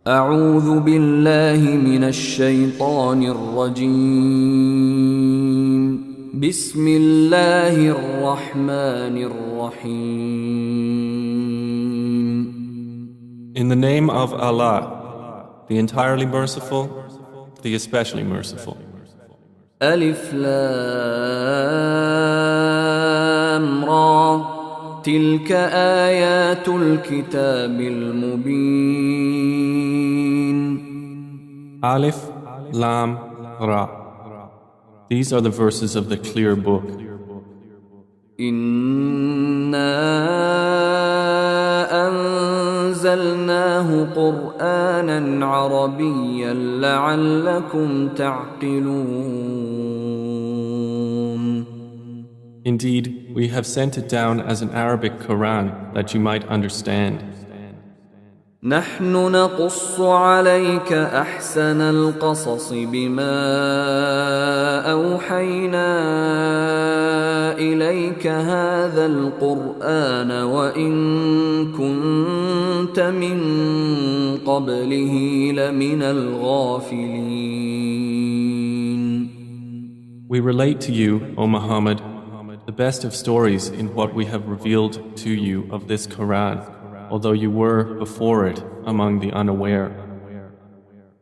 أعوذ بالله من الشيطان الرجيم. بسم الله الرحمن الرحيم. In the name of Allah, the entirely merciful, the especially merciful. ألف لام را تلك آيات الكتاب المبين. Alif, Lam, Ra. These are the verses of the clear book. إنا أنزلناه قرآنا عربيا لعلكم تعقلون. Indeed, we have sent it down as an Arabic Quran that you might understand. نحن نقص عليك أحسن القصص بما أوحينا إليك هذا القرآن وإن كنت من قبله لمن الغافلين. We relate to you, O Muhammad, the best of stories in what we have revealed to you of this Quran, although you were before it among the unaware.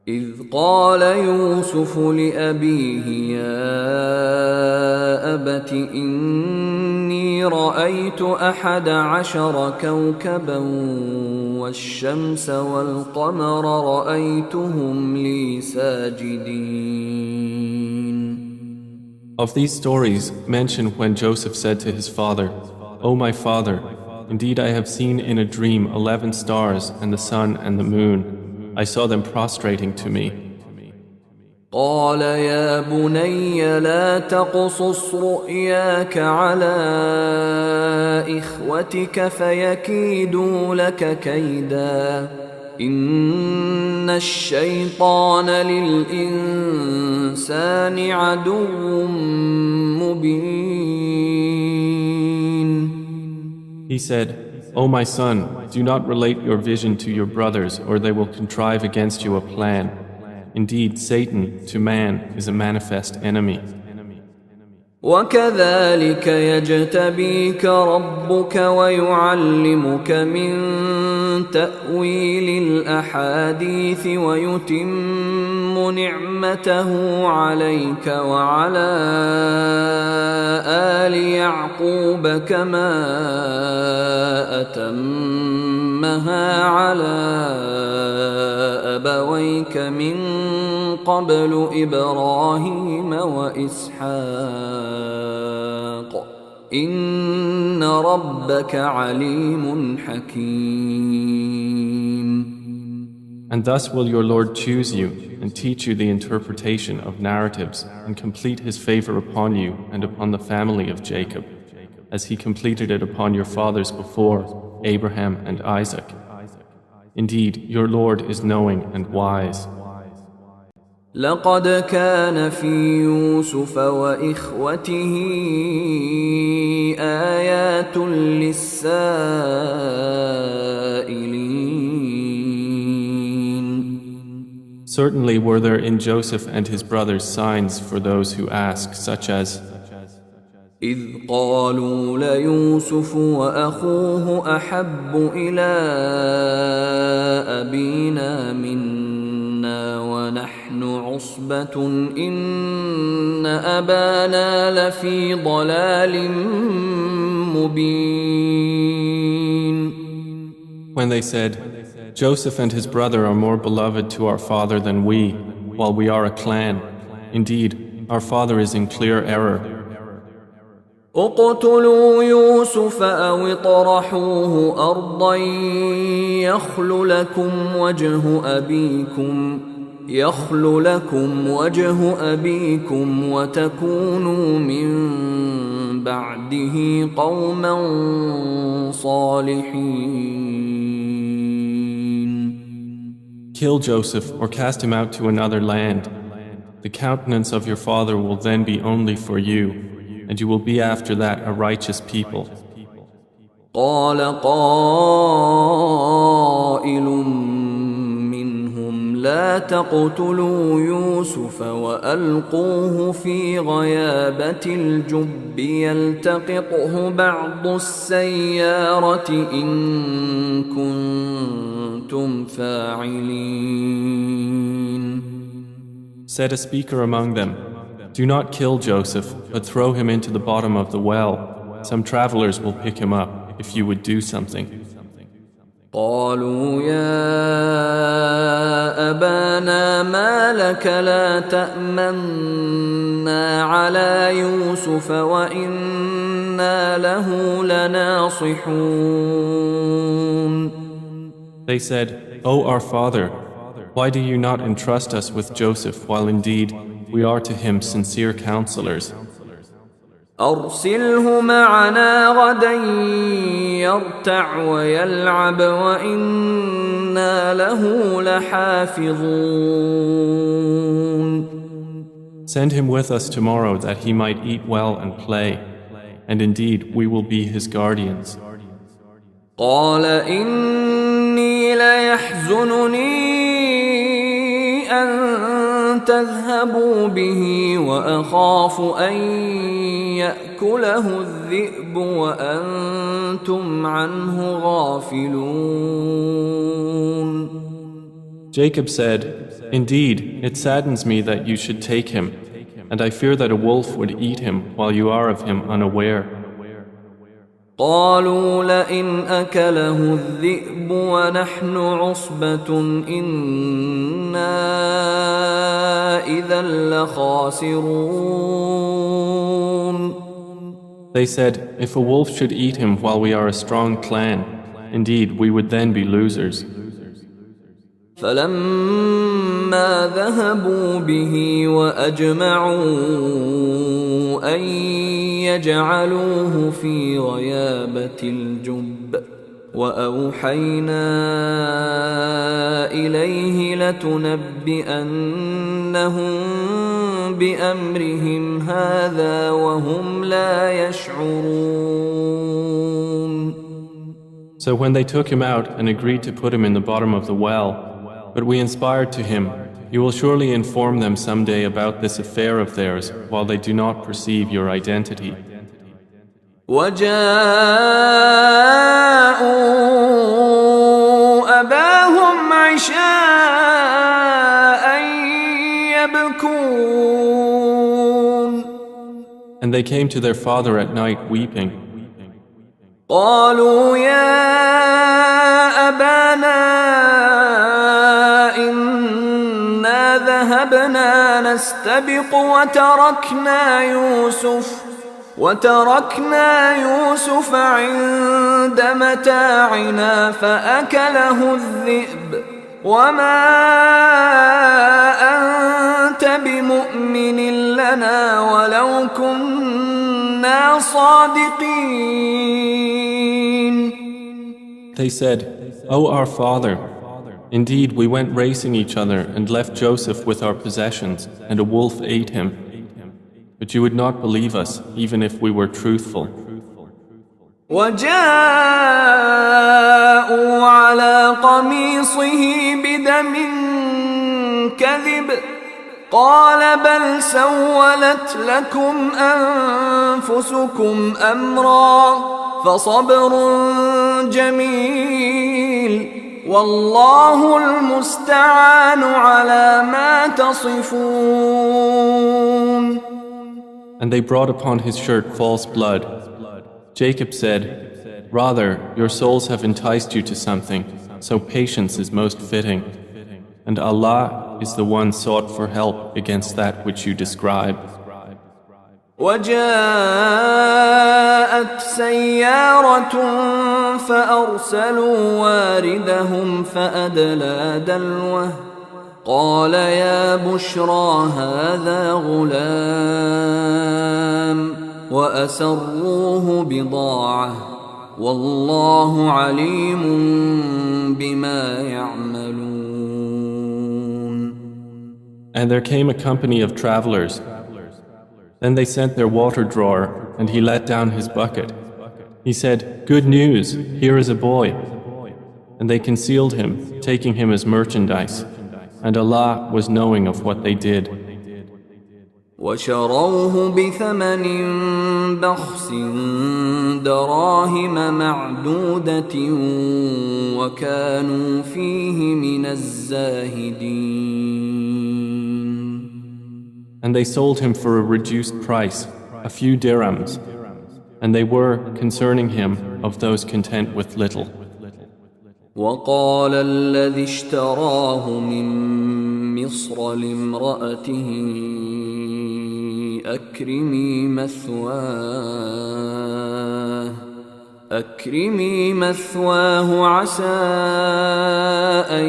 إذ قال يوسف لأبيه يا أبت إني رأيت 11 كوكبا والشمس والقمر رأيتهم لي ساجدين. Of these stories, mention when Joseph said to his father, O my father, indeed I have seen in a dream 11 stars and the sun and the moon. I saw them prostrating to me. قال يا بني لا تقصص رؤياك على إخوتك فيكيدوا لك كيدا إن الشيطان للإنسان عدو مبين. He said, O my son, do not relate your vision to your brothers or they will contrive against you a plan. Indeed, Satan to man is a manifest enemy. وكذلك يجتبيك ربك ويعلمك من تأويل الأحاديث ويتم نعمته عليك وعلى آل يعقوب كما أتمها على أبويك من قبل إبراهيم وإسحاق إن ربك عليم حكيم. And thus will your Lord choose you and teach you the interpretation of narratives and complete his favor upon you and upon the family of Jacob, as he completed it upon your fathers before, Abraham and Isaac. Indeed, your Lord is knowing and wise. لقد كان في يوسف وإخوته آيات للسائلين. Certainly were there in Joseph and his brothers signs for those who ask, such as إذ قالوا ليوسف وأخوه أحب إلى أبينا منا ونحن عصبة إن أبانا لفي ضلال مبين. When they said, Joseph and his brother are more beloved to our father than we, while we are a clan. Indeed, our father is in clear error. اقتلوا يوسف أو اطرحوه أرضا يخل لكم وجه أبيكم وتكونوا من بعده قوما صالحين. Kill Joseph or cast him out to another land. The countenance of your father will then be only for you, and you will be after that a righteous people. قال قائل لا تقتلوا يوسف وألقوه في غيابة الجب يلتقطه بعض السيارة إن كنتم فاعلين. Said a speaker among them, "Do not kill Joseph, but throw him into the bottom of the well. Some travelers will pick him up if you would do something." قالوا يا أبانا ما لك لا تأمنا على يوسف وإنا له لناصحون. They said, "O our father, why do you not entrust us with Joseph while indeed we are to him sincere counselors? أرسله معنا غدا يرتع ويلعب وإنا له لحافظون. Send him with us tomorrow that he might eat well and play, and indeed we will be his guardians." قال إني ليحزنني أن تذهبوا به وأخاف أن يأكله الذئب وأنتم عنه غافلون. Jacob said, "Indeed, it saddens me that you should take him, and I fear that a wolf would eat him while you are of him unaware." قالوا لئن أكله الذئب ونحن عصبة إنا إذا لخاسرون. They said, "If a wolf should eat him while we are a strong clan, indeed we would then be losers." فلما ذهبوا به وأجمعوا أن يجعلوه في غيابة الجب وأوحينا إليه لتنبئنهم بأمرهم هذا وهم لا يشعرون. So when they took him out and agreed to put him in the bottom of the well, but we inspired to him, "You will surely inform them someday about this affair of theirs while they do not perceive your identity." وجاءوا أباهم عشاء يبكون. And they came to their father at night weeping. قالوا يا أبانا إنا ذهبنا نستبق وتركنا يوسف عند متاعنا فأكله الذئب وما أنت بمؤمن لنا ولو كنا صادقين. They said, "O our father, indeed we went racing each other and left Joseph with our possessions, and a wolf ate him. But you would not believe us, even if we were truthful." وجاءوا على قميصه بدم كذب قال بل سولت لكم أنفسكم أمرا فصبر جميل والله المستعان على ما تصفون. And they brought upon his shirt false blood. Jacob said, "Rather, your souls have enticed you to something, so patience is most fitting. And Allah is the one sought for help against that which you describe." وجاءت سيارة فأرسلوا واردهم فأدلى دلوه قال يا بشرى هذا غلام وأسروه بضاعة والله عليم بما يعملون. And there came a company of travelers. Then they sent their water drawer, and he let down his bucket. He said, "Good news, here is a boy." And they concealed him, taking him as merchandise. and Allah was knowing of what they did. وشروه بثمن بخس دراهم معدودة وكانوا فيه من الزاهدين. And they sold him for a reduced price, a few dirhams, and they were, concerning him, of those content with little. وقال الذي اشتراه من مصر لامرأته أكرمي مثواه عسى أن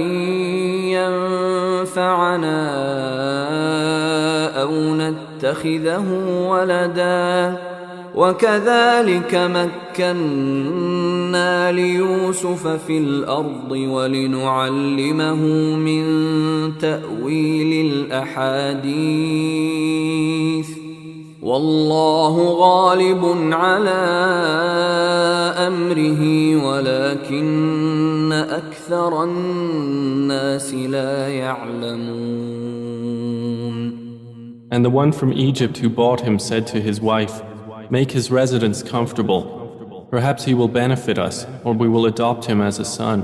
ينفعنا أو نتخذه ولدا وكذلك مكنا ليوسف في الأرض ولنعلمه من تأويل الأحاديث والله غالب على أمره ولكن أكثر الناس لا يعلمون. And the one from Egypt who bought him said to his wife, "Make his residence comfortable. Perhaps he will benefit us, or we will adopt him as a son."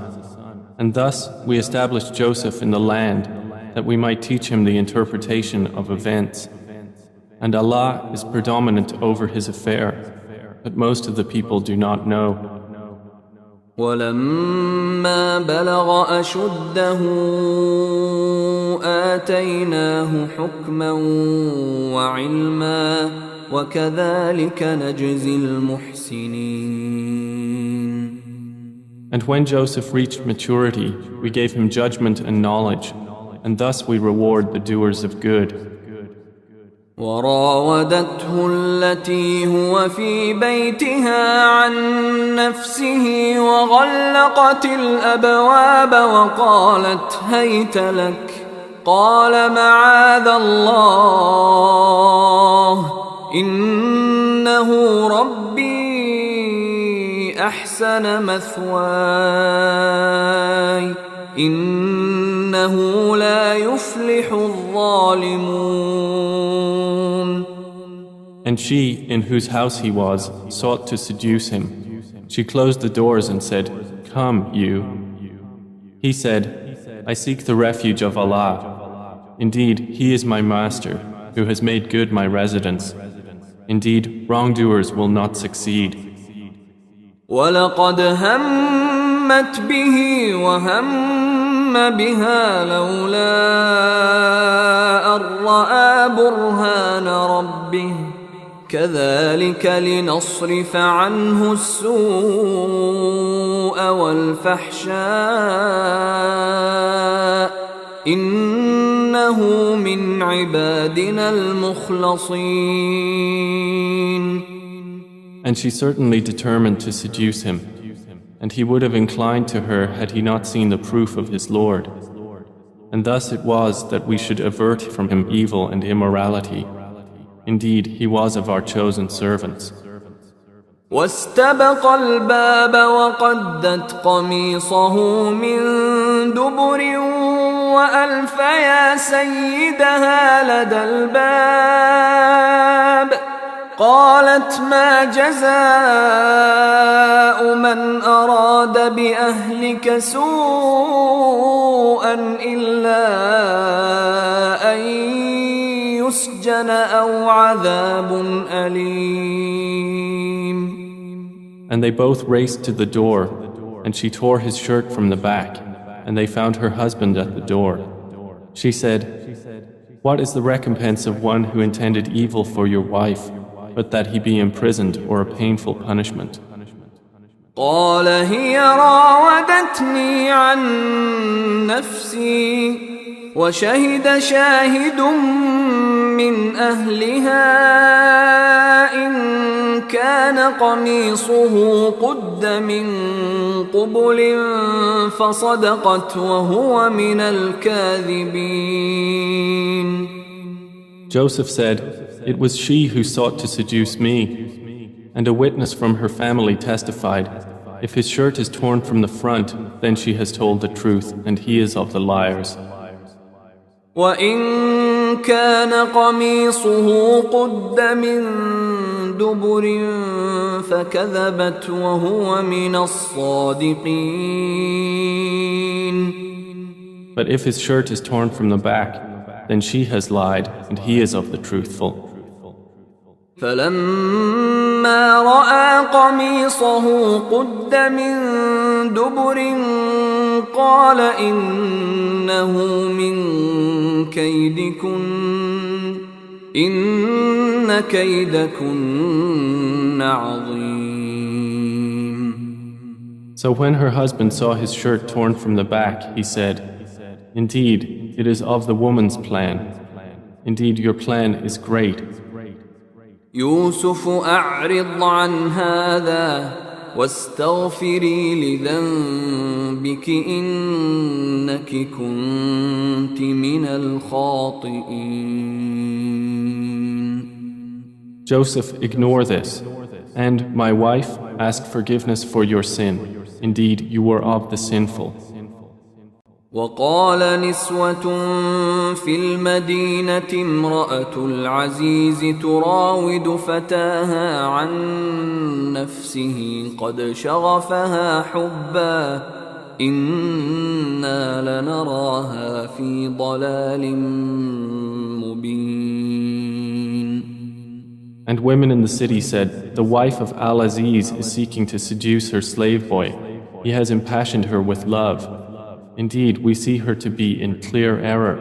And thus we established Joseph in the land, that we might teach him the interpretation of events. And Allah is predominant over his affair, but most of the people do not know. ولما بلغ أشده آتيناه حكما وعلما وكذلك نجزي المحسنين. And when Joseph reached maturity, we gave him judgment and knowledge, and thus we reward the doers of good. وراودته التي هو في بيتها عن نفسه وغلقت الأبواب وقالت هيت لك قال معاذ الله إنه ربي أحسن مثواي إنه لا يفلح الظالمون. And she, in whose house he was, sought to seduce him. She closed the doors and said, "Come, you." He said, "I seek the refuge of Allah. Indeed, He is my master, who has made good my residence. Indeed, wrongdoers will not succeed." وَلَقَدْ هَمَّتْ بِهِ وَهَمَّ بِهَا لَوْلَا أَن رَّأَىٰ بُرْهَانَ رَبِّهِ كَذَلِكَ لِنَصْرِفَ عَنْهُ السُّوءَ وَالْفَحْشَاءَ إِنَّهُ مِنْ عِبَادِنَا الْمُخْلَصِينَ. And she certainly determined to seduce him, and he would have inclined to her had he not seen the proof of his Lord. And thus it was that we should avert from him evil and immorality. Indeed, he was of our chosen servants. واستبق الباب وقدت قميصه من دبر وألف يا سيدها لدى الباب قالت ما جزاء من أراد بأهلك سوءا إلا أن يسجن أو عذاب أليم. And they both raced to the door, and she tore his shirt from the back, and they found her husband at the door. She said, "What is the recompense of one who intended evil for your wife, but that he be imprisoned or a painful punishment?" قال هي راودتني عن نفسي وشهد شاهد من أهلها إن كان قميصه قد من قبل فصدقت وهو من الكاذبين. Joseph said, "It was she who sought to seduce me." And a witness from her family testified, "If his shirt is torn from the front, then she has told the truth, and he is of the liars." وإن كان قميصه قد من دبر فكذبت وهو من الصادقين. But if his shirt is torn from the back, then she has lied and he is of the truthful. فلما رأى قميصه قد من دبر قال إنه من كيدكن إن كيدكن عظيم. So when her husband saw his shirt torn from the back, he said, "Indeed, it is of the woman's plan. Indeed, your plan is great." يوسف أعرض عن هذا واستغفري لذنبك إنك كنت من الخاطئين. Joseph, ignore this, and my wife, ask forgiveness for your sin. Indeed, you were of the sinful. وقال نسوة في المدينة امرأة العزيز تراود فتاها عن نفسه قد شغفها حبا إنا لنراها في ضلال مبين. And women in the city said, the wife of Al-Aziz is seeking to seduce her slave boy. He has impassioned her with love. Indeed, we see her to be in clear error.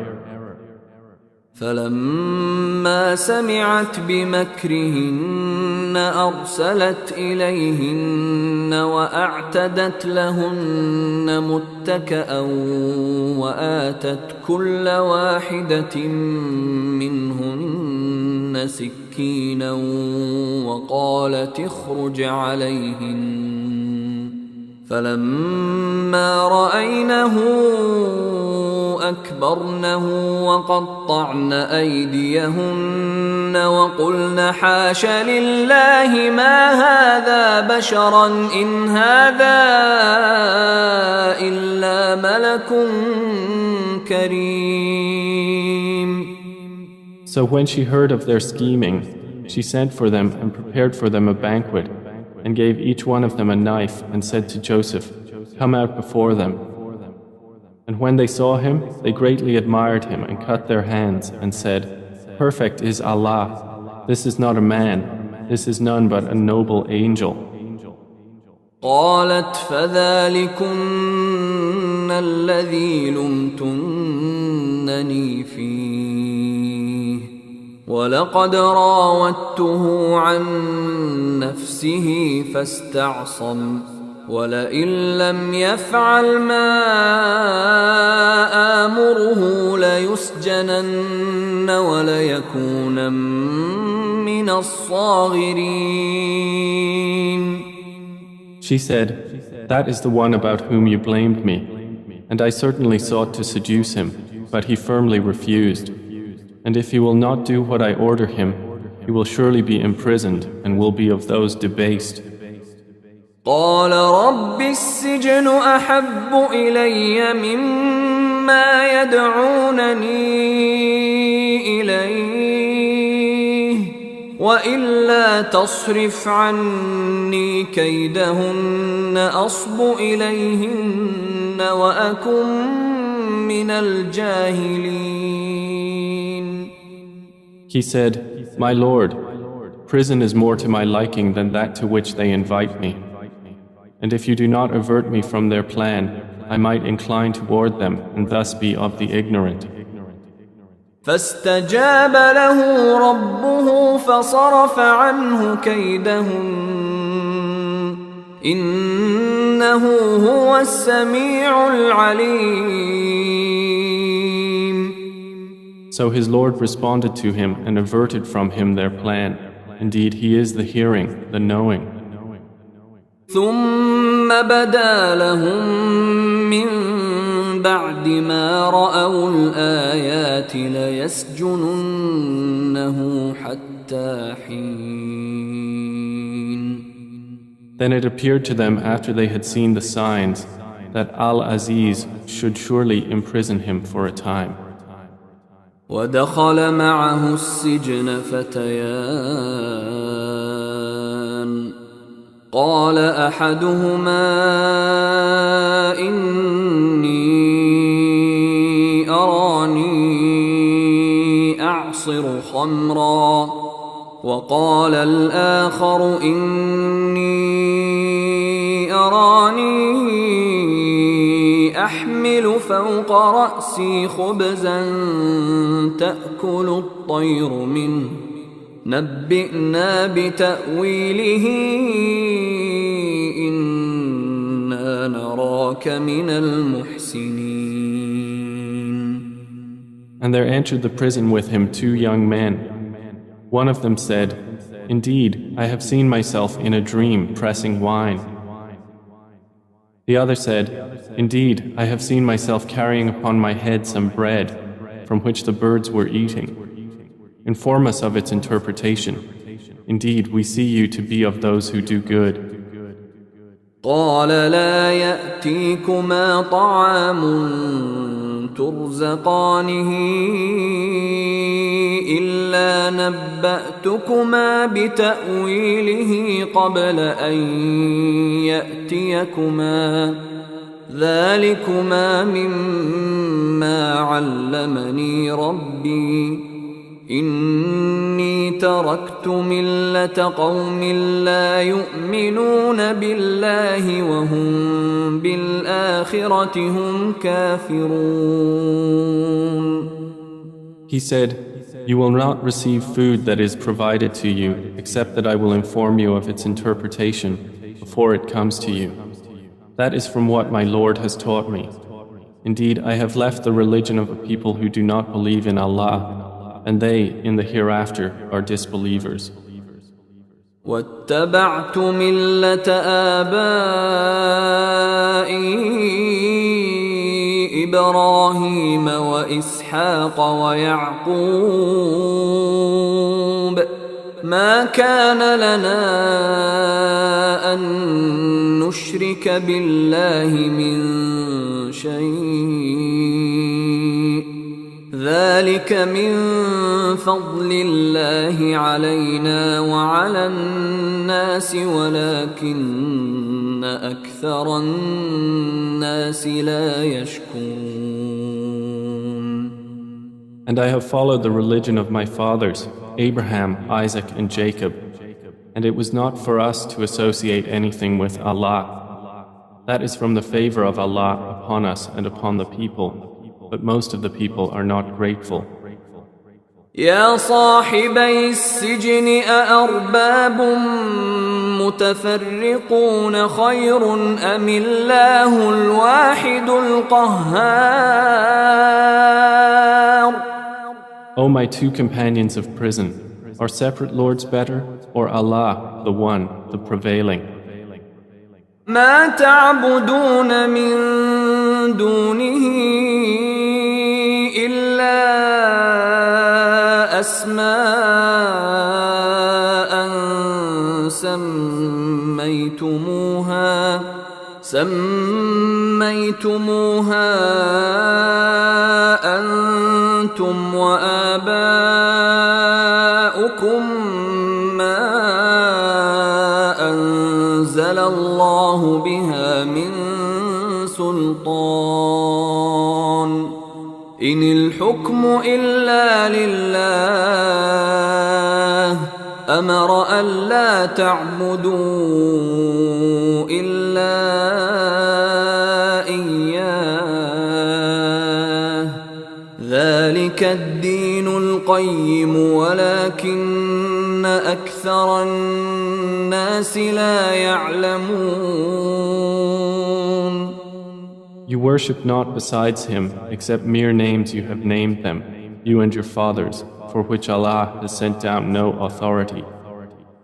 فلما سمعت بمكرهن أرسلت إليهن وأعتدت لهن متكأ وآتت كل واحدة منهن سكينا وقالت اخرج عليهن فلما رأينه أكبرنه وقطعن أيديهن وقلن حاش لله ما هذا بشرا إن هذا إلا ملك كريم. So when she heard of their scheming, she sent for them and prepared for them a banquet, and gave each one of them a knife and said to Joseph, "Come out before them." And when they saw him, they greatly admired him and cut their hands and said, "Perfect is Allah. This is not a man. This is none but a noble angel." قالت فذلكن الذي لمتنني فيه ولقد راودته عن نفسه فاستعصم ولئن لم يفعل ما آمره ليسجنن وليكونن من الصاغرين. She said, "That is the one about whom you blamed me, and I certainly sought to seduce him, but he firmly refused. And if he will not do what I order him, he will surely be imprisoned and will be of those debased." قال رب السجن أحب إلي مما يدعونني إليه وإلا تصرف عني كيدهن أصب إليهن وأكن من الجاهلين. He said, "My Lord, prison is more to my liking than that to which they invite me. And if you do not avert me from their plan, I might incline toward them and thus be of the ignorant." فاستجاب له ربه فصرف عنه كيدهن إنه هو السميع العليم. So his Lord responded to him and averted from him their plan. Indeed, he is the hearing, the knowing. ثم بدا لهم من بعد ما رأوا الآيات ليسجننه حتى حين. Then it appeared to them after they had seen the signs that Al-Aziz should surely imprison him for a time. ودخل معه السجن فتيان قال أحدهما إني أراني أعصر خمرا وقال الآخر إني أراني أحمل فوق رأسي خبزا تأكل الطير منه نبئنا بتأويله إنا نراك من المحسنين. And there entered the prison with him 2 young men. One of them said, "Indeed, I have seen myself in a dream pressing wine." The other said, "Indeed, I have seen myself carrying upon my head some bread from which the birds were eating. Inform us of its interpretation. Indeed, we see you to be of those who do good." قال لا يأتيكما طعام ترزقانه إلا نبأتكما بتأويله قبل أن يأتيكما ذلكما مما علمني ربي إني تركت ملة قوم لا يؤمنون بالله وهم بالآخرة هم كافرون. He said, "You will not receive food that is provided to you except that I will inform you of its interpretation before it comes to you. That is from what my Lord has taught me. Indeed, I have left the religion of a people who do not believe in Allah, and they, in the hereafter, are disbelievers." واتبعت ملة آبائي إبراهيم وإسحاق ويعقوب ما كان لنا أن نشرك بالله من شيء ذلك من فضل الله علينا وعلى الناس ولكن أكثر الناس لا يشكرون. And I have followed the religion of my fathers, Abraham, Isaac, and Jacob, and it was not for us to associate anything with Allah. That is from the favor of Allah upon us and upon the people, but most of the people are not grateful. يا صاحبي السجن أأرباب متفرقون خير أم الله الواحد القهار. O my 2 companions of prison, are separate lords better, or Allah, the one, the prevailing? ما تعبدون من دونه إلا أسماء سميتموها أنتم وآباؤكم ما أنزل الله بها من سلطان إن الحكم إلا لله أمر ألا تعبدوا إلا إياه ذلك الدين القيم ولكن أكثر الناس لا يعلمون. You worship not besides him except mere names you have named them, you and your fathers, for which Allah has sent down no authority.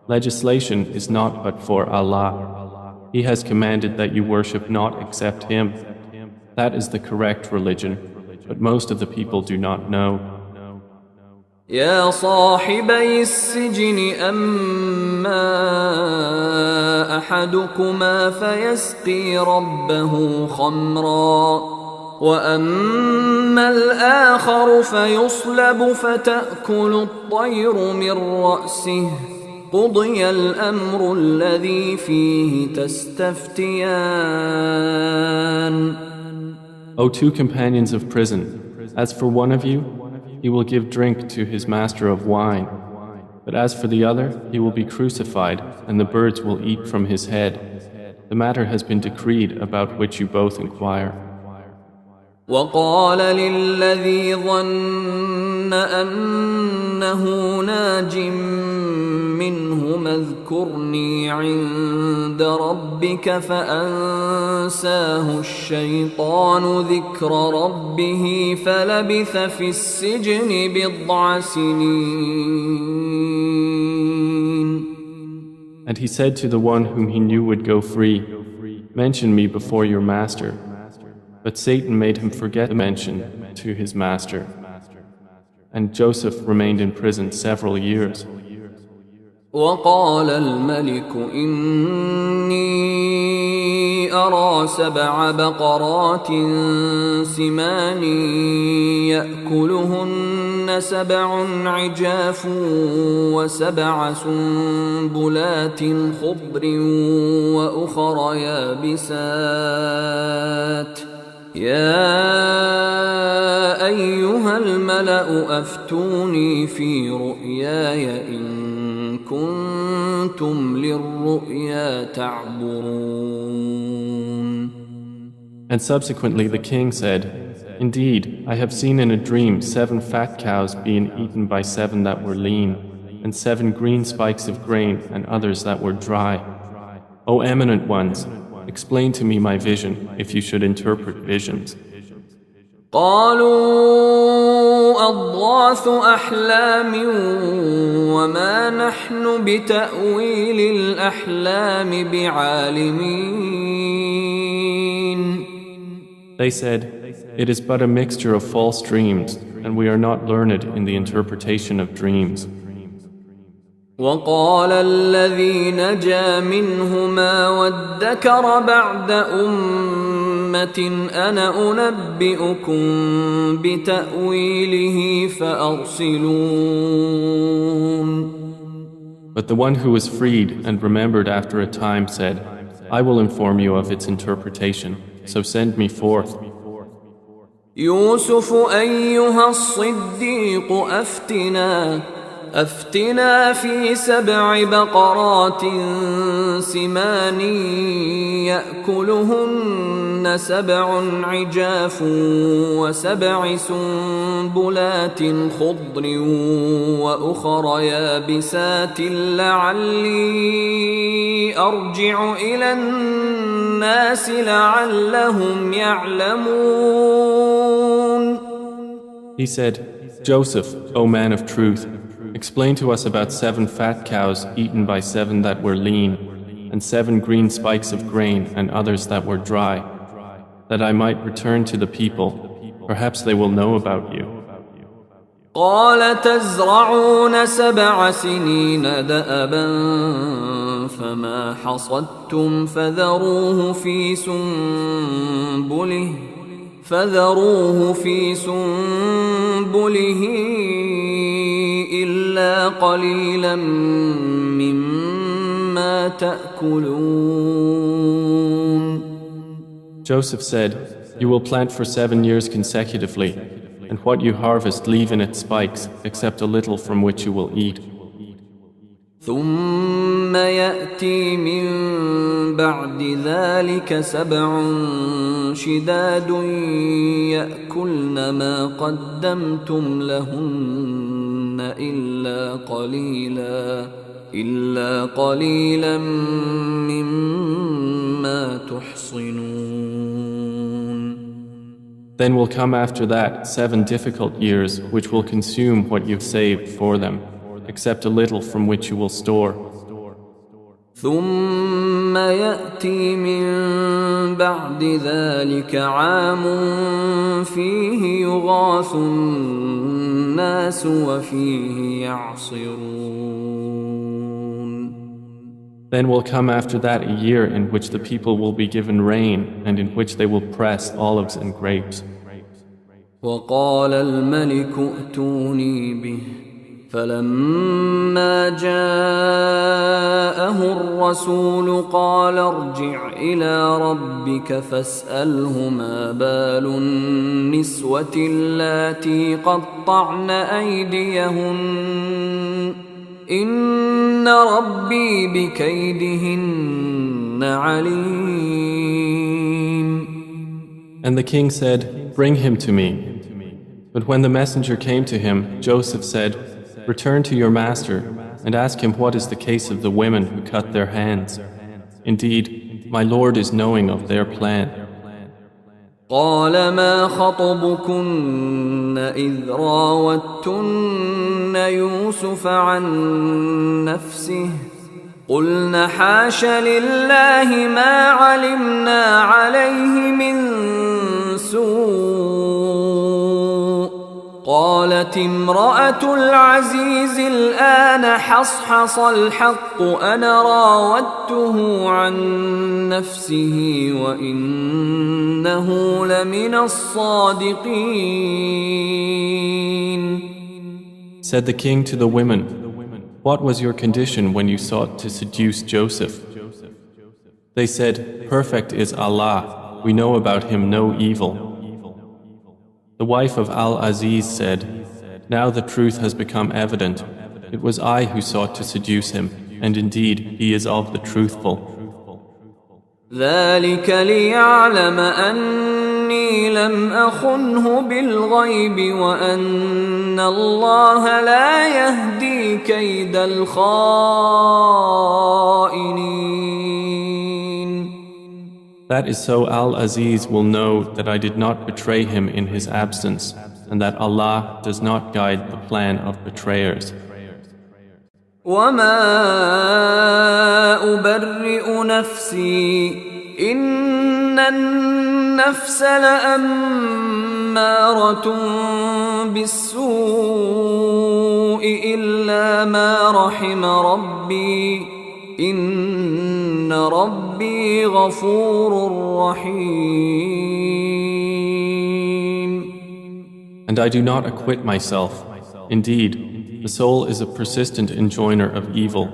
Legislation is not but for Allah. He has commanded that you worship not except Him. That is the correct religion, but most of the people do not know. يا صاحبي السجن أما أحدكما فيسقي ربه خمرا وأما الآخر فيصلب فتأكل الطير من رأسه قضي الأمر الذي فيه تستفتيان. O two companions of prison, as for one of you, he will give drink to his master of wine. But as for the other, he will be crucified, and the birds will eat from his head. The matter has been decreed about which you both inquire. وقال للذي ظن أنه ناج منهما اذكرني عند ربك فأنساه الشيطان ذكر ربه فلبث في السجن بضع سنين. And he said to the one whom he knew would go free, "Mention me before your master." But Satan made him forget mention to his master. And Joseph remained in prison several years. وقال الملك إني أرى 7 بقرات سمان يأكلهن 7 عجاف و7 سنبلات خضر وأخر يابسات يا أيها الملأ أفتوني في رؤياي إن كنتم للرؤيا تعبرون. And subsequently the king said, "Indeed, I have seen in a dream 7 fat cows being eaten by 7 that were lean, and 7 green spikes of grain and others that were dry. O eminent ones, explain to me my vision if you should interpret visions." قالوا أضغاث أحلام وما نحن بتأويل الأحلام بعالمين. They said, "It is but a mixture of false dreams, and we are not learned in the interpretation of dreams." وقال الذي نجا منهما وادكر بعد أمة أنا أنبئكم بتأويله فأرسلون. But the one who was freed and remembered after a time said, "I will inform you of its interpretation, so send me forth." يوسف أيها الصديق أفتنا في 7 بقرات سمان يأكلهن 7 عجاف و7 سنبلات خضر وأخر يابسات لعلي أرجع إلى الناس لعلهم يعلمون. He said, "Joseph, O man of truth, explain to us about 7 fat cows eaten by 7 that were lean, and 7 green spikes of grain and others that were dry, that I might return to the people. Perhaps they will know about you." قال تزرعون 7 سنين دأبا فما حصدتم فذروه في سنبله إلا قليلا مما تأكلون. Joseph said, "You will plant for 7 years consecutively, and what you harvest leave in its spikes, except a little from which you will eat. ثم يأتي من بعد ذلك 7 شداد يأكلن ما قدمتم لهن إلا قليلا مما تحصنون. Then will come after that 7 difficult years which will consume what you've saved for them, except a little from which you will store. ثم يأتي من بعد ذلك عام فيه يغاث الناس وفيه يعصرون. Then will come after that a year in which the people will be given rain and in which they will press olives and grapes. وقال الملك ائتوني به فلما جاءه الرسول قال ارجع إلى ربك فاسأله ما بال النسوة اللاتي قطعن أيديهن إن ربي بكيدهن عليم. And the king said, "Bring him to me." But when the messenger came to him, Joseph said, "Return to your master and ask him what is the case of the women who cut their hands. Indeed, my Lord is knowing of their plan." قال ما خطبكن إذ راوتن يوسف عن نفسه قلن حاش لله ما علمنا عليه من سوء قالت امرأة العزيز الآن حصحص الحق أنا راودته عن نفسه وإنه لمن الصادقين. Said the king to the women, "What was your condition when you sought to seduce Joseph?" They said, "Perfect is Allah, we know about him no evil." The wife of Al-Aziz said, "Now the truth has become evident. It was I who sought to seduce him, and indeed he is of the truthful." ذلك ليعلم أني لم أخنه بالغيب وأن الله لا يهدي كيد الخائنين. That is so Al-Aziz will know that I did not betray him in his absence, and that Allah does not guide the plan of betrayers. وما أبرئ نفسي إن النفس لأمارة بالسوء إلا ما رحم ربي إن ربي غفور رحيم. And I do not acquit myself. Indeed, the soul is a persistent enjoiner of evil,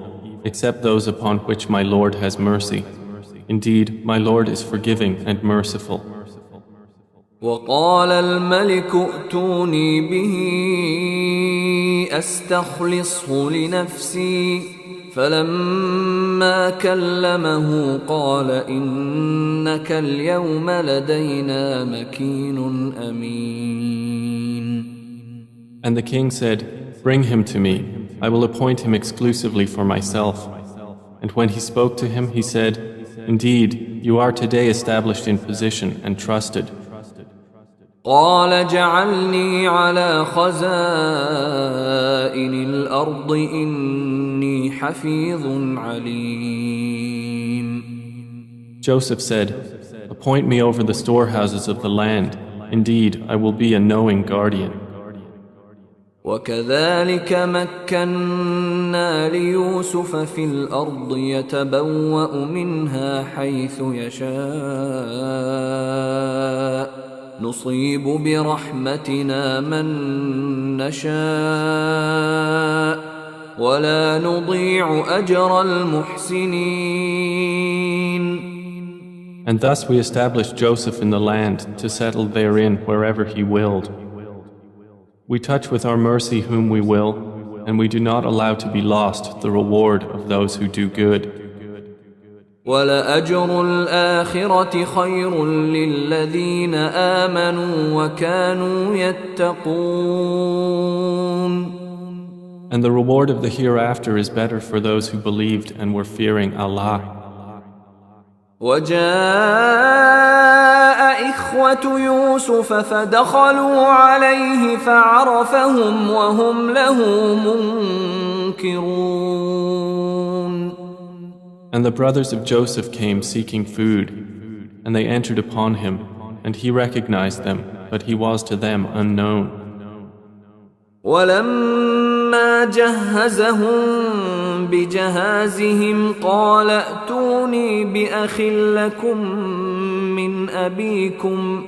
except those upon which my Lord has mercy. Indeed, my Lord is forgiving and merciful. وقال الملك ائتوني به أستخلصه لنفسي فلما كلمه قال إنك اليوم لدينا مكين أمين. And the king said, "Bring him to me. I will appoint him exclusively for myself." And when he spoke to him, he said, "Indeed, you are today established in position and trusted." قال جعلني على خزائن الأرض إني حفيظ عليم. Joseph said, "Appoint me over the storehouses of the land. Indeed, I will be a knowing guardian." وكذلك مكنا ليوسف في الأرض يتبوأ منها حيث يشاء نصيب برحمتنا من نشاء ولا نضيع أجر المحسنين. And thus we established Joseph in the land to settle therein wherever he willed. We touch with our mercy whom we will, and we do not allow to be lost the reward of those who do good. وَلَأَجْرُ الْآخِرَةِ خَيْرٌ لِلَّذِينَ آمَنُوا وَكَانُوا يَتَّقُونَ. And the reward of the hereafter is better for those who believed and were fearing Allah. وَجَاءَ إِخْوَةُ يُوسُفَ فَدَخَلُوا عَلَيْهِ فَعَرَفَهُمْ وَهُمْ لَهُ مُنكِرُونَ. And the brothers of Joseph came seeking food, and they entered upon him, and he recognized them, but he was to them unknown. وَلَمَّا جَهَّزَهُم بجهازهم قال ائتوني بأخ لكم من أبيكم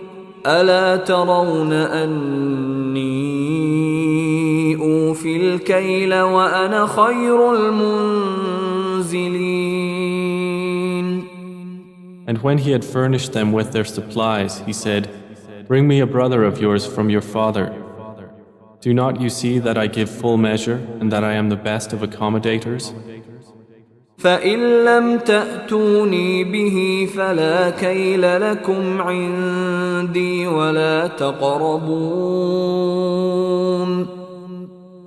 ألا ترون أني أوفي الكيل وأنا خير المنزلين. And when he had furnished them with their supplies, he said, "Bring me a brother of yours from your father. Do not you see that I give full measure and that I am the best of accommodators? فإن لم تأتوني به فلا كيل لكم عندي ولا تقربون."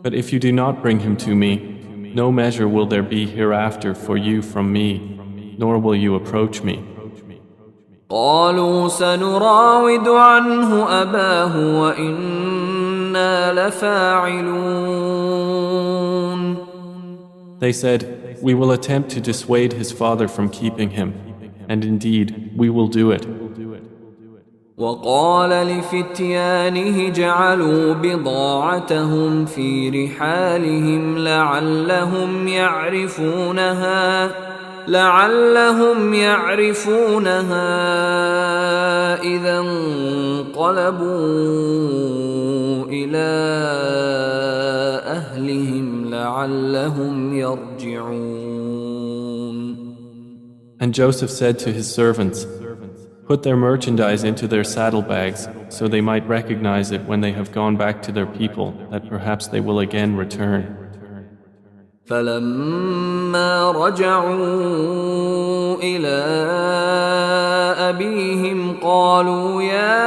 But if you do not bring him to me, no measure will there be hereafter for you from me, nor will you approach me. قالوا سنراود عنه أباه وإنا لفاعلون. They said, "We will attempt to dissuade his father from keeping him, and indeed we will do it." وقال لفتيانه جعلوا بضاعتهم في رحالهم لعلهم يعرفونها إذا انقلبوا إلى أهلهم لعلهم يرجعون. And Joseph said to his servants, "Put their merchandise into their saddlebags, so they might recognize it when they have gone back to their people, that perhaps they will again return." فلما رجعوا إلى أبيهم قالوا يا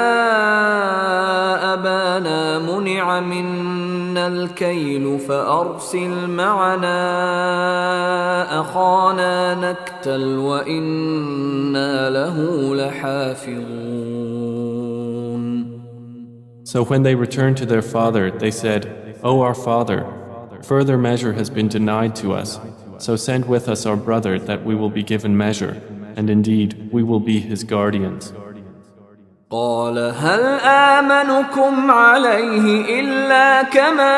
أبانا منع منا الكيل فأرسل معنا أخانا نكتل وإنا له لحافظون. So when they returned to their father, they said, "O our father, further measure has been denied to us, so send with us our brother that we will be given measure, and indeed we will be his guardians." قال هل آمنكم عليه إلا كما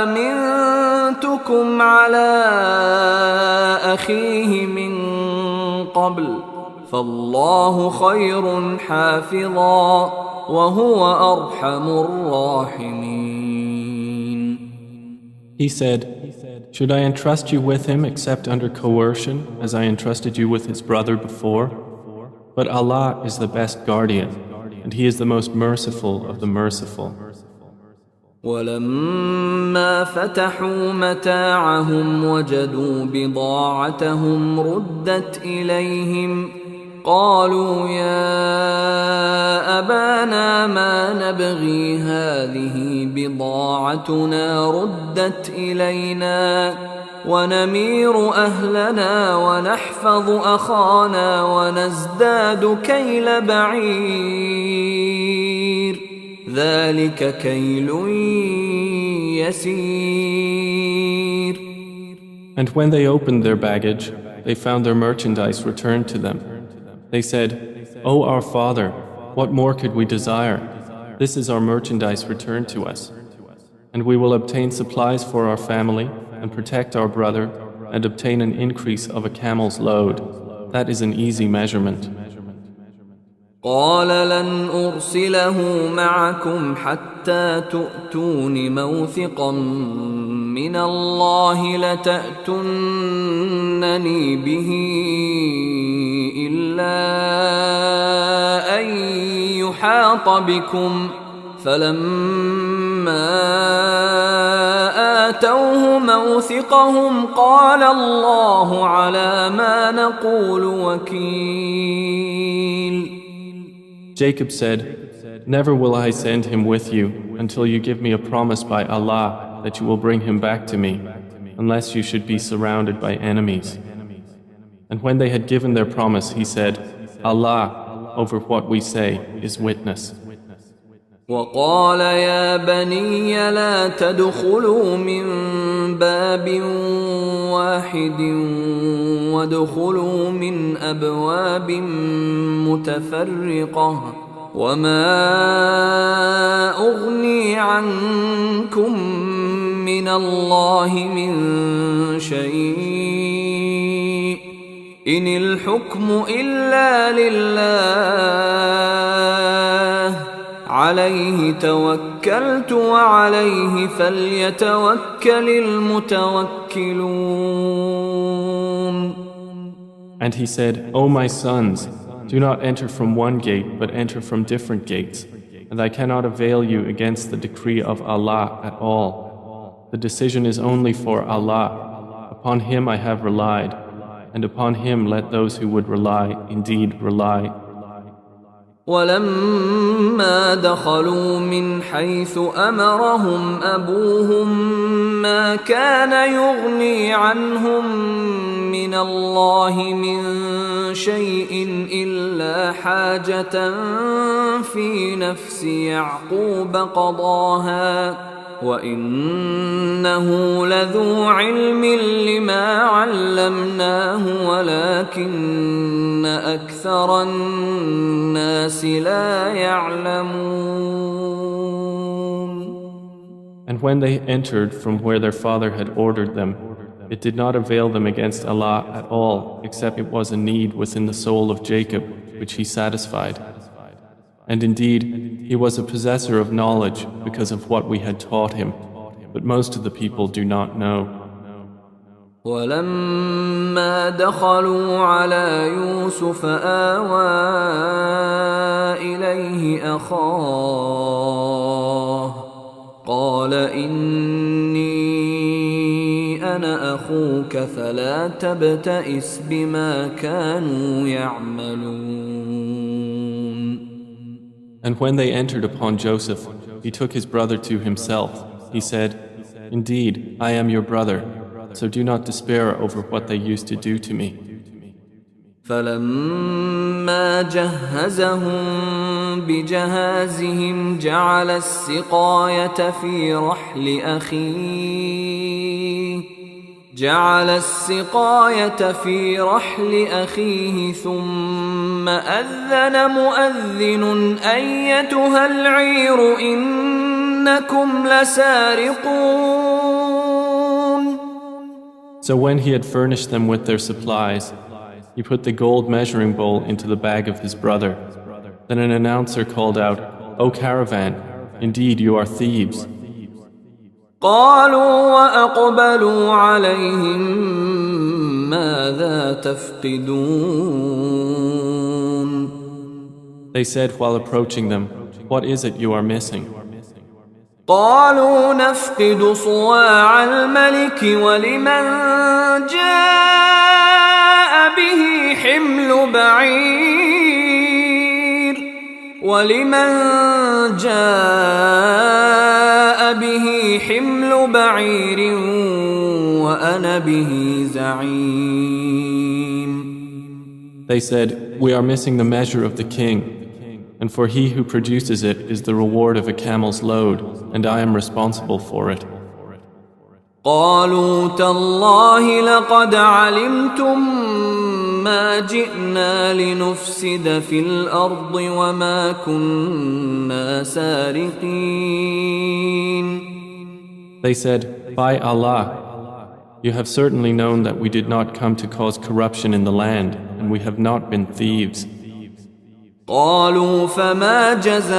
أمنتكم على أخيه من قبل فالله خير حافظا وهو أرحم الراحمين. He said, "Should I entrust you with him except under coercion, as I entrusted you with his brother before? But Allah is the best guardian, and He is the most merciful of the merciful." ولما فتحوا متاعهم وجدوا بضاعتهم ردت إليهم قالوا يا أبانا ما نبغي هذه بضاعتنا ردت إلينا ونمير أهلنا ونحفظ أخانا ونزداد كيل بعير ذلك كيل يسير. And when they opened their baggage, they found their merchandise returned to them. They said, "O our father, what more could we desire? This is our merchandise returned to us. And we will obtain supplies for our family and protect our brother and obtain an increase of a camel's load. That is an easy measurement." قال لن أرسله معكم حتى تؤتون موثقا من الله لتأتونني به إلا أن يحاط بكم فلما آتوه موثقهم قال الله على ما نقول وكيل. Jacob said, "Never will I send him with you until you give me a promise by Allah that you will bring him back to me, unless you should be surrounded by enemies." And when they had given their promise, he said, "Allah, over what we say, is witness." وقال يا بني لا تدخلوا من باب واحد وادخلوا من أبواب متفرقة وما أغني عنكم من الله من شيء إن الحكم إلا لله عليه توكلت وعليه فليتوكل المتوكلون. And he said, O my sons, do not enter from one gate, but enter from different gates. And I cannot avail you against the decree of Allah at all. The decision is only for Allah. Upon Him I have relied, and upon Him let those who would rely indeed rely. ولما دخلوا من حيث أمرهم أبوهم ما كان يغني عنهم من الله من شيء إلا حاجة في نفس يعقوب قضاها وإنه لذو علم لما علمناه ولكن أكثر الناس لا يعلمون. And when they entered from where their father had ordered them, it did not avail them against Allah at all, except it was a need within the soul of Jacob, which He satisfied. And indeed, he was a possessor of knowledge because of what we had taught him, but most of the people do not know. ولما دخلوا على يوسف آوى إليه أخاه قال إني أنا أخوك فلا تبتئس بما كانوا يعملون. And when they entered upon Joseph, he took his brother to himself. He said, Indeed, I am your brother, so do not despair over what they used to do to me. فلما جهزهم بجهازهم جعل السقاية في رحل أخيه ثم أذن مؤذن أيتها العير إنكم لسارقون. So when he had furnished them with their supplies, he put the gold measuring bowl into the bag of his brother. Then an announcer called out, O caravan, indeed you are thieves. قالوا وأقبلوا عليهم ماذا تفقدون. They said while approaching them, What is it you are missing? قالوا نفقد صواع الملك ولمن جاء به حمل بعير وأنا به زعيم. They said, We are missing the measure of the king, and for he who produces it is the reward of a camel's load, and I am responsible for it. قالوا تالله لقد علمتم ما جئنا لنفسد في الأرض وما كنا سارقين. They said, By Allah, you have certainly known that we did not come to cause corruption in the land, and we have not been thieves. قالوا فما جزاؤه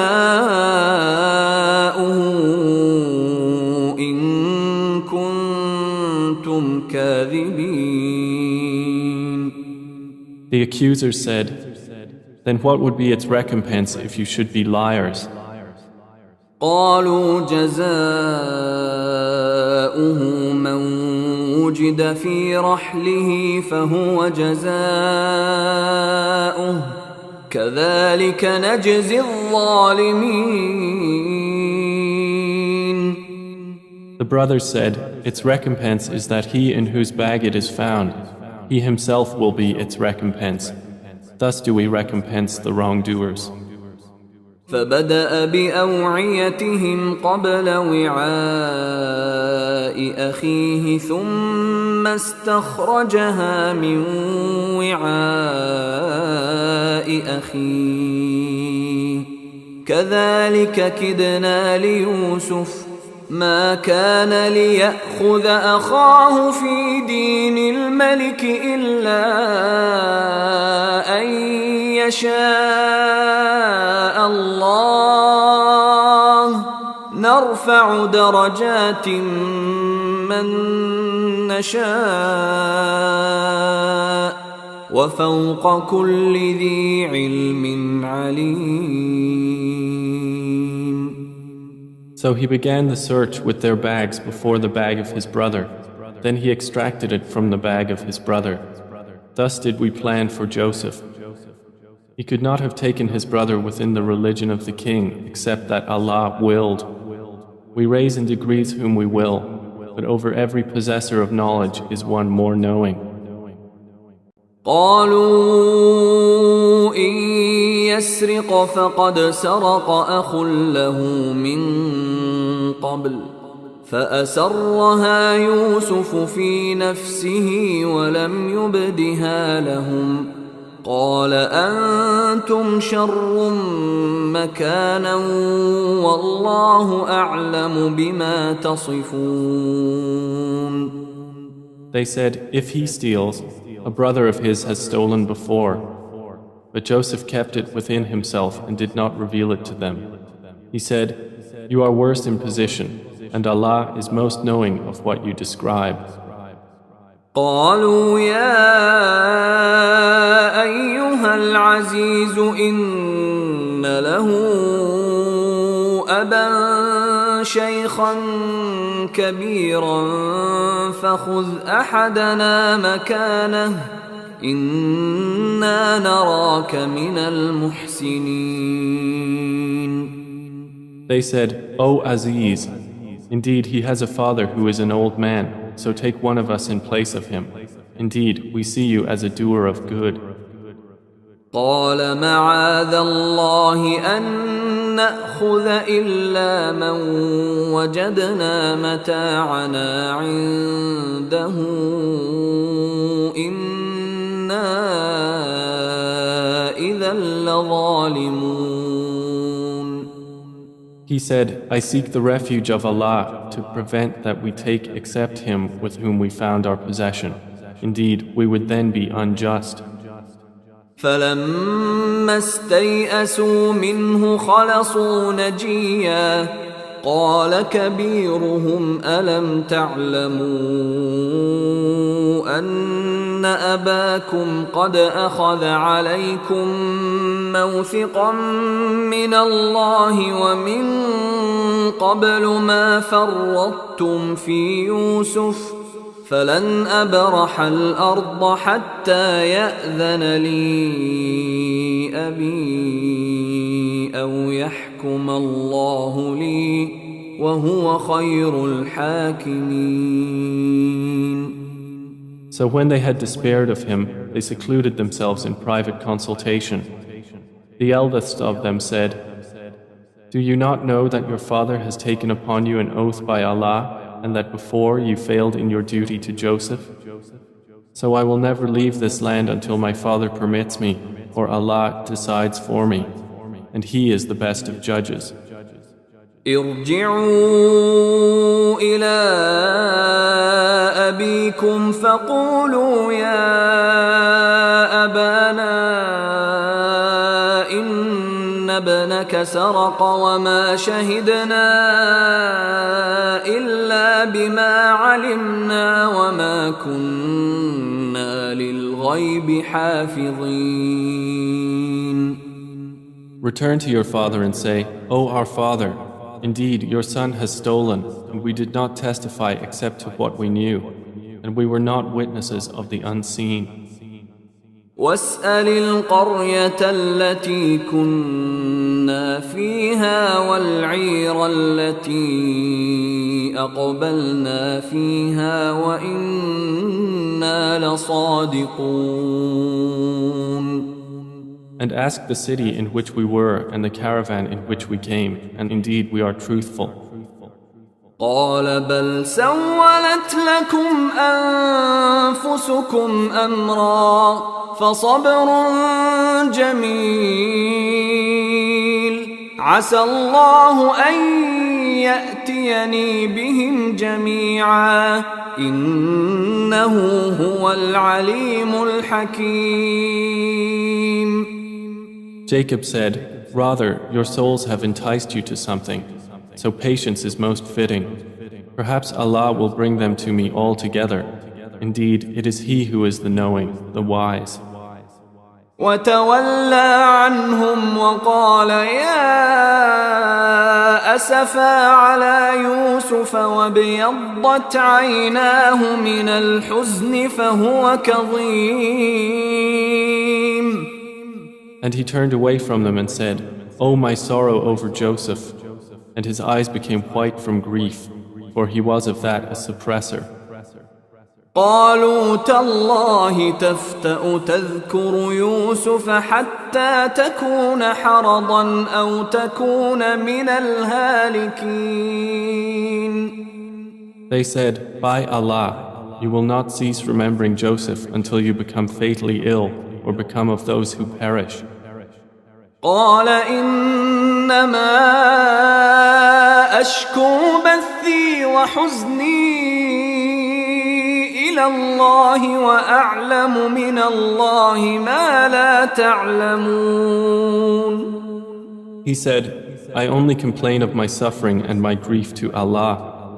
إن كنتم كاذبين. The accusers said, Then what would be its recompense if you should be liars? قالوا جزاؤه من وجد في رحله فهو جزاؤه كذلك نجزي الظالمين. The brothers said, Its recompense is that he in whose bag it is found, he himself will be its recompense. Thus do we recompense the wrongdoers. فبدأ بأوعيتهم قبل وعاء أخيه ثم استخرجها من وعاء أخيه كذلك كدنا ليوسف ما كان ليأخذ أخاه في دين الملك إلا أن يشاء الله نرفع درجات من نشاء وفوق كل ذي علم عليم. So he began the search with their bags before the bag of his brother. Then he extracted it from the bag of his brother. Thus did we plan for Joseph. He could not have taken his brother within the religion of the king except that Allah willed. We raise in degrees whom we will, but over every possessor of knowledge is one more knowing. قالوا إن يسرق فقد سرق أخ له من قبل فأسرها يوسف في نفسه ولم يبدها لهم قال أنتم شر مكانا والله أعلم بما تصفون. They said, if he steals, a brother of his has stolen before. But Joseph kept it within himself and did not reveal it to them. He said, you are worse in position, and Allah is most knowing of what you describe. قالوا يا أيها العزيز إن له أبا شيخا كبيرا فخذ أحدنا مكانه إنا نراك من المحسنين. They said, O Aziz, indeed he has a father who is an old man, so take one of us in place of him. Indeed, we see you as a doer of good. قال معاذ الله أن نأخذ إلا من وجدنا متاعنا عنده إنا إذا لظالمون. He said, I seek the refuge of Allah to prevent that we take except him with whom we found our possession. Indeed, we would then be unjust. فلما استيئسوا منه خلصوا نجيا قال كبيرهم ألم تعلموا أن أباكم قد أخذ عليكم موثقا من الله ومن قبل ما فرطتم في يوسف فلن أبرح الأرض حتى يأذن لي أبي أو يحكم الله لي وهو خير الحاكمين. So when they had despaired of him, they secluded themselves in private consultation. The eldest of them said, do you not know that your father has taken upon you an oath by Allah and that before you failed in your duty to Joseph? So I will never leave this land until my father permits me, or Allah decides for me, and He is the best of judges. ارجعوا إلى أبيكم فقولوا يا أبانا إن ابنك سرق وما شهدنا إلا بما علمنا وما كنا للغيب حافظين. Return to your father and say, O our father, indeed your son has stolen, and we did not testify except to what we knew, and we were not witnesses of the unseen. واسأل القرية التي كنا فيها والعير التي أقبلنا فيها وإنا لصادقون. And ask the city in which we were and the caravan in which we came, and indeed we are truthful. قال بل سولت لكم أنفسكم أمرا فصبر جميل عسى الله أن يأتيني بهم جميعا إنه هو العليم الحكيم. Jacob said, "Rather, your souls have enticed you to something, so patience is most fitting. Perhaps Allah will bring them to me all together. Indeed, it is He who is the knowing, the wise." وتولى عنهم وقال يا أسفا على يوسف وابيضت عيناه من الحزن فهو كظيم. And he turned away from them and said, "Oh, my sorrow over Joseph." And his eyes became white from grief, for he was of that a suppressor. قالوا تالله تفتأ تذكر يوسف حتى تكون حرضا أو تكون من الهالكين. They said, "By Allah, you will not cease remembering Joseph until you become fatally ill or become of those who perish." قال إنما أشكو بثي وحزني إلى الله وأعلم من الله ما لا تعلمون. He said, "I only complain of my suffering and my grief to Allah,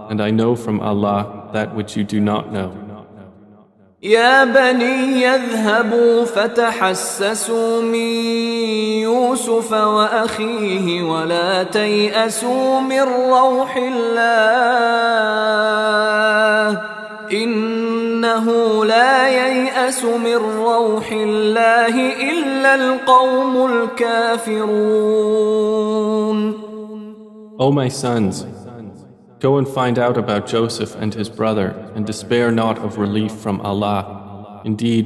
and I know from Allah that which you do not know." يا بني يذهبوا فتحسسوا من يوسف وأخيه ولا تيأسوا من روح الله إنه لا ييأس من روح الله إلا القوم الكافرون. O my sons, go and find out about Joseph and his brother, and despair not of relief from Allah. Indeed,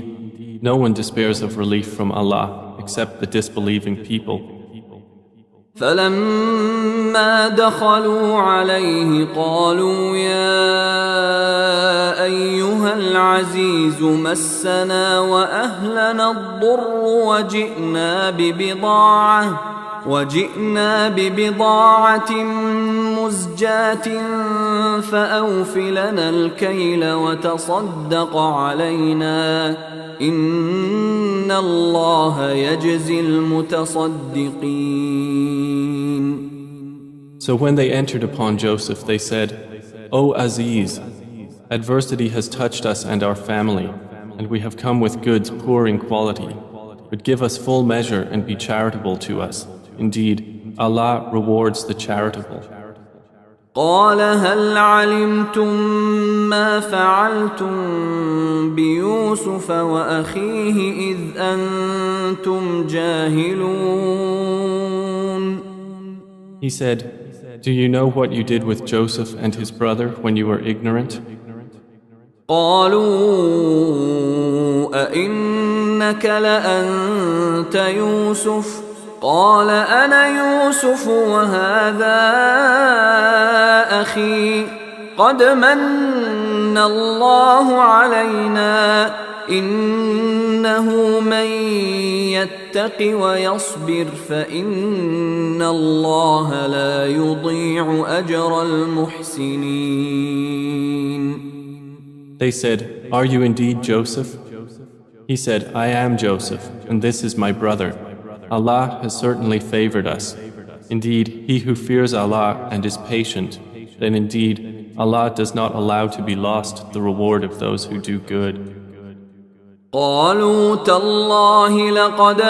no one despairs of relief from Allah except the disbelieving people. فلما دخلوا عليه قالوا يا أيها العزيز مسنا وأهلنا الضر وجئنا ببضاعة مزجاة فأوف لنا الكيل وتصدق علينا إن الله يجزي المتصدقين. So when they entered upon Joseph, they said, "O Aziz, adversity has touched us and our family, and we have come with goods poor in quality. But give us full measure and be charitable to us. Indeed, Allah rewards the charitable." قال هل علمتم ما فعلتم بيوسف وأخيه إذ أنتم جاهلون. He said, "Do you know what you did with Joseph and his brother when you were ignorant?" قالوا أئنك لأنت يوسف قال أنا يوسف وهذا أخي قد من الله علينا إنه من يتق ويصبر فإن الله لا يضيع أجر المحسنين. They said, "Are you indeed Joseph?" He said, "I am Joseph, and this is my brother. Allah has certainly favored us. Indeed, he who fears Allah and is patient, then indeed Allah does not allow to be lost the reward of those who do good." قالوا تالله لقد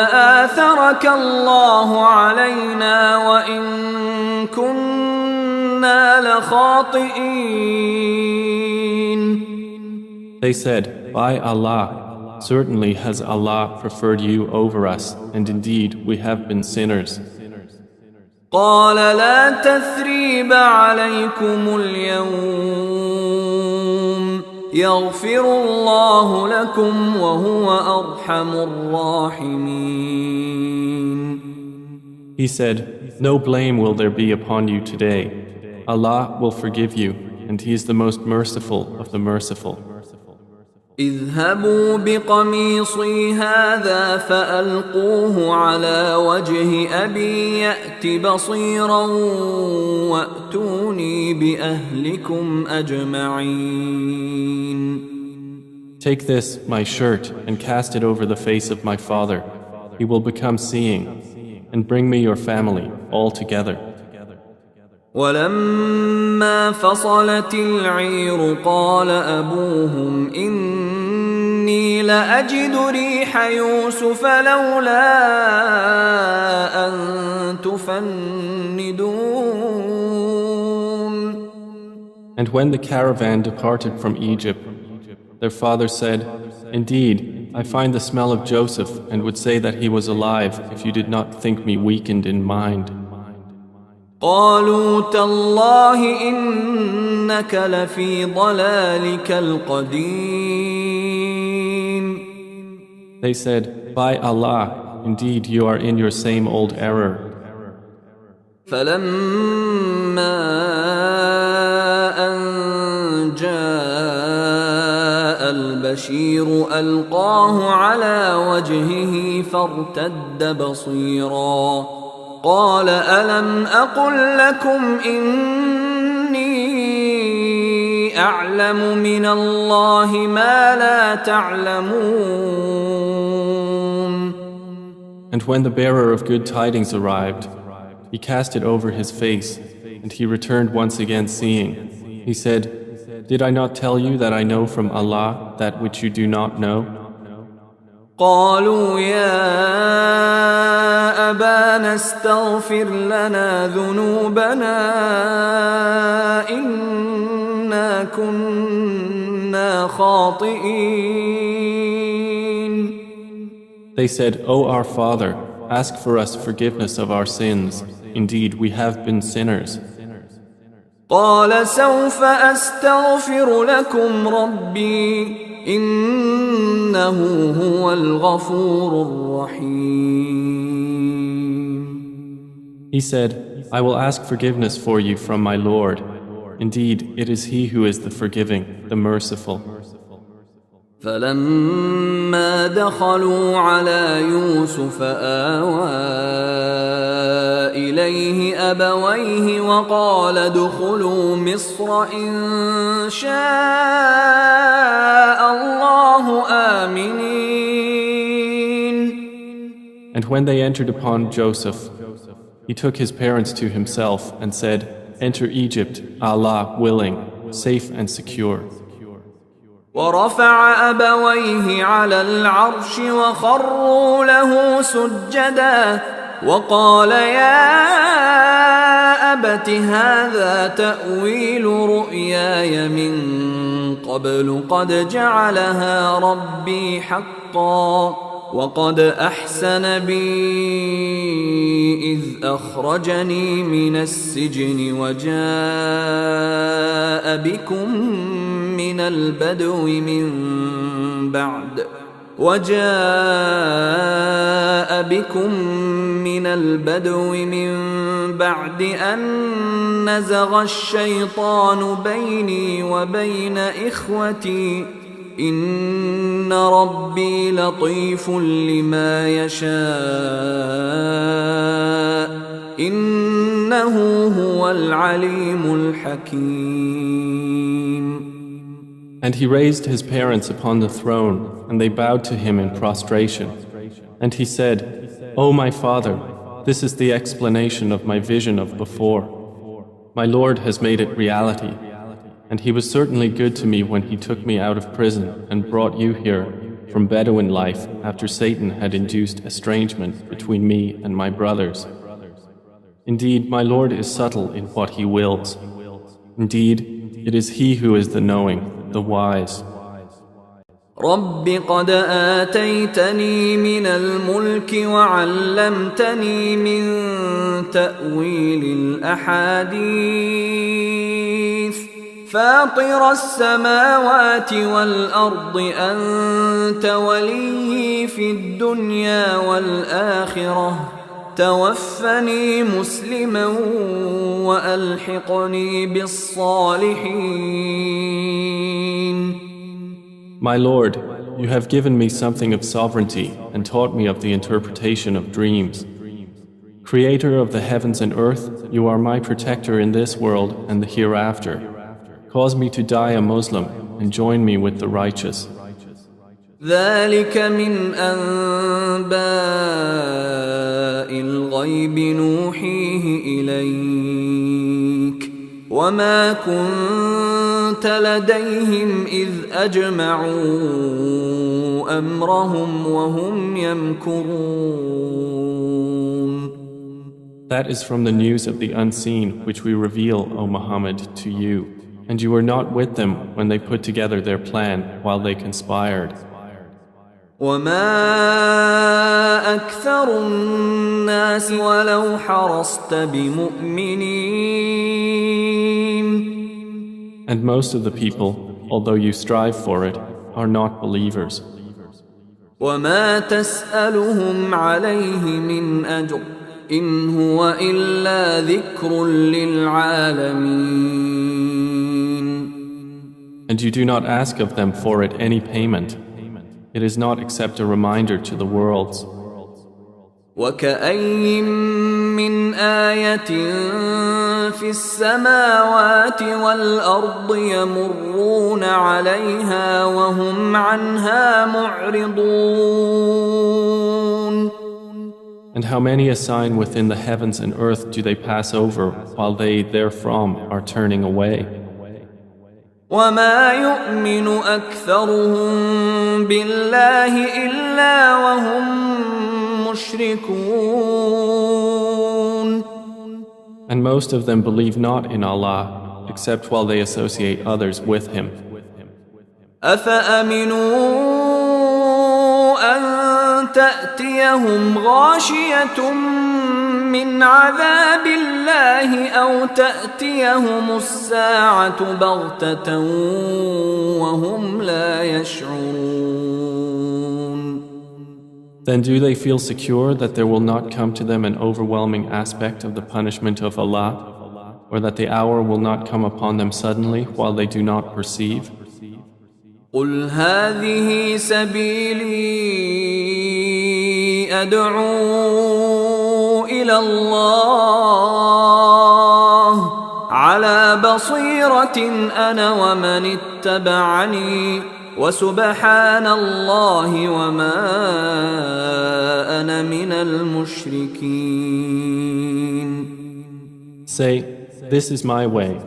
آثرك الله علينا وإن كنا لخاطئين. They said, "By Allah, certainly has Allah preferred you over us, and indeed we have been sinners." قال لا تثريب عليكم اليوم يغفر الله لكم وهو أرحم الراحمين. He said, "No blame will there be upon you today. Allah will forgive you, and He is the most merciful of the merciful. اذهبوا بقميصي هذا فألقوه على وجه أبي يأت بصيرا وأتوني بأهلكم أجمعين. Take this, my shirt, and cast it over the face of my father. He will become seeing, and bring me your family all together. ولما فصلت العير قال أبوهم إني لأجد ريح يوسف لولا أن تفندون. And when the caravan departed from Egypt, their father said, Indeed, I find the smell of Joseph and would say that he was alive if you did not think me weakened in mind. قالوا تالله إنك لفي ضلالك القديم. They said, By Allah, indeed you are in your same old error. فلما أن جاء البشير ألقاه على وجهه فارتد بصيرا قال ألم أقل لكم إني أعلم من الله ما لا تعلمون. And when the bearer of good tidings arrived, he cast it over his face, and he returned once again seeing. He said, Did I not tell you that I know from Allah that which you do not know? قالوا يا أبانا استغفر لنا ذنوبنا إنا كنا خاطئين. They said, O our father, ask for us forgiveness of our sins. Indeed, we have been sinners. قال سوف أستغفر لكم ربي إنه هو الغفور الرحيم. He said, I will ask forgiveness for you from my Lord. Indeed, it is He who is the forgiving, the merciful. فلما دخلوا على يوسف آوى إليه أبويه وقال ادخلوا مصر إن شاء الله آمنين. And when they entered upon Joseph, he took his parents to himself and said, Enter Egypt, Allah willing, safe and secure. ورفع أبويه على العرش وخروا له سجدا وقال يا أبت هذا تأويل رؤياي من قبل قد جعلها ربي حقا وقد أحسن بي إذ أخرجني من السجن وجاء بكم من البدو من بعد أن نزغ الشيطان بيني وبين إخوتي إن ربي لطيف لما يشاء إنه هو العليم الحكيم. And he raised his parents upon the throne, and they bowed to him in prostration. And he said, O my father, this is the explanation of my vision of before. My Lord has made it reality. And he was certainly good to me when he took me out of prison and brought you here from Bedouin life after Satan had induced estrangement between me and my brothers. Indeed, my Lord is subtle in what he wills. Indeed, it is he who is the knowing, the wise. رب قد آتيتني من الملك وعلمتني من تأويل الأحاديث فاطر السماوات والأرض أنت ولي في الدنيا والآخرة توفني مسلما وألحقني بالصالحين. My Lord, you have given me something of sovereignty and taught me of the interpretation of dreams. Creator of the heavens and earth, you are my protector in this world and the hereafter. Cause me to die a Muslim and join me with the righteous. ذلك من أنباء الغيب نوحيه إليك وما كنت لديهم إذ أجمعوا أمرهم وهم يمكرون. That is from the news of the unseen which we reveal, O Muhammad, to you, and you were not with them when they put together their plan while they conspired. وما أكثر الناس ولو حرصت بمؤمنين. And most of the people, although you strive for it, are not believers. وما تسألهم عليه من أجر إن هو إلا ذكر للعالمين. And you do not ask of them for it any payment. It is not except a reminder to the worlds. وكأي من آية في السماوات والأرض يمرون عليها وهم عنها معرضون. And how many a sign within the heavens and earth do they pass over while they therefrom are turning away? وما يؤمن أكثرهم بالله إلا وهم مشركون. And most of them believe not in Allah except while they associate others with Him. أفأمنوا أن تأتيهم غاشية من عذاب الله أو تأتيهم الساعة بغتة وهم لا يشعرون. Then do they feel secure that there will not come to them an overwhelming aspect of the punishment of Allah, or that the hour will not come upon them suddenly while they do not perceive? قل هذه سبيلي أدعو إلى الله على بصيرة أنا ومن اتبعني وسبحان الله وما أنا من المشركين. Say, this is my way.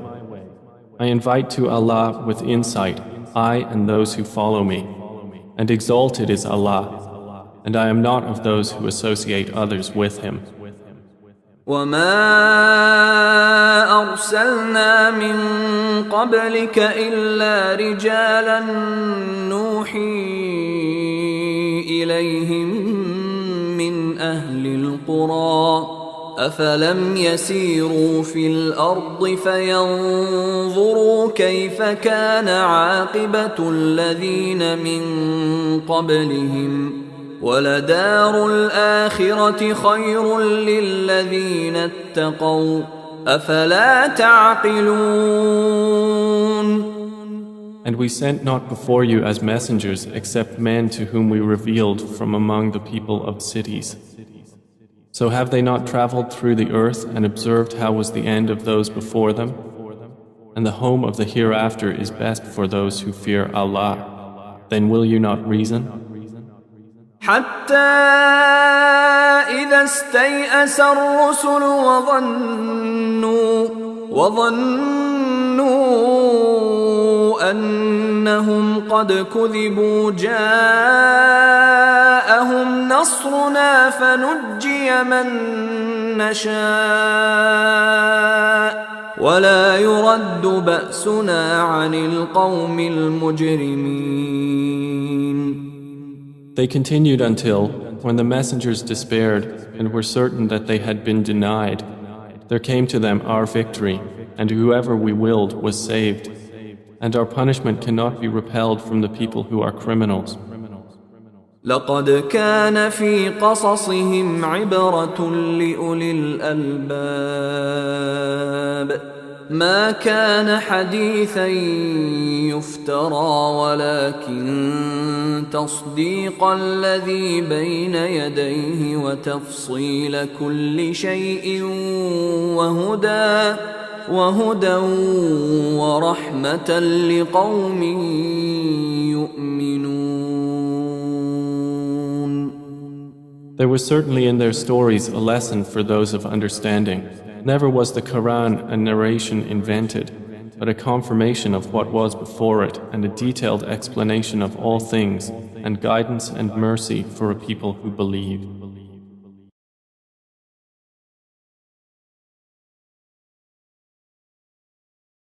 I invite to Allah with insight, I and those who follow me, and exalted is Allah, and I am not of those who associate others with Him. وما أرسلنا من قبلك إلا رجالا نوحي إليهم من أهل القرى أفلم يسيروا في الأرض فينظروا كيف كان عاقبة الذين من قبلهم ولدار الآخرة خير للذين اتقوا أفلا تعقلون. And we sent not before you as messengers except men to whom we revealed from among the people of cities. So have they not traveled through the earth and observed how was the end of those before them? And the home of the hereafter is best for those who fear Allah. Then will you not reason? حتى إذا استيأس الرسل وظنوا أنهم قد كذبوا جاءهم نصرنا فنجي من نشاء ولا يرد بأسنا عن القوم المجرمين. They continued until, when the messengers despaired and were certain that they had been denied, there came to them our victory, and whoever we willed was saved, and our punishment cannot be repelled from the people who are criminals. لقد كان في قصصهم عبرة لأولي الألباب ما كان حديثا يفترى ولكن تصديق الذي بين يديه وتفصيل كل شيء وهدى ورحمة لقوم يؤمنون. There was certainly in their stories a lesson for those of understanding. Never was the Quran a narration invented, but a confirmation of what was before it and a detailed explanation of all things and guidance and mercy for a people who believe.